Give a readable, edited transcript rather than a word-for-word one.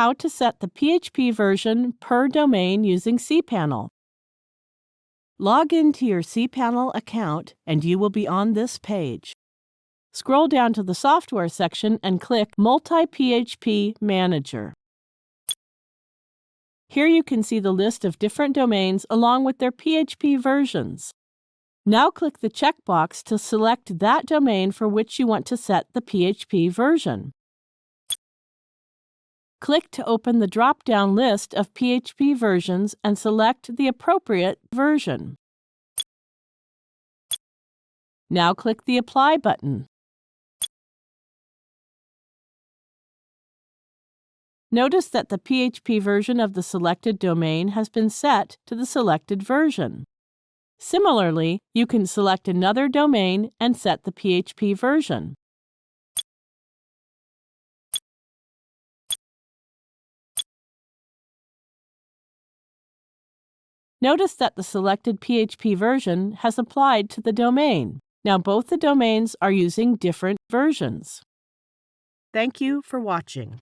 how to set the PHP version per domain using cPanel. Log into your cPanel account and you will be on this page. Scroll down to the Software section and click Multi-PHP Manager. Here you can see the list of different domains along with their PHP versions. Now click the checkbox to select that domain for which you want to set the PHP version. Click to open the drop-down list of PHP versions and select the appropriate version. Now click the Apply button. Notice that the PHP version of the selected domain has been set to the selected version. Similarly, you can select another domain and set the PHP version. Notice that the selected PHP version has applied to the domain. Now both the domains are using different versions. Thank you for watching.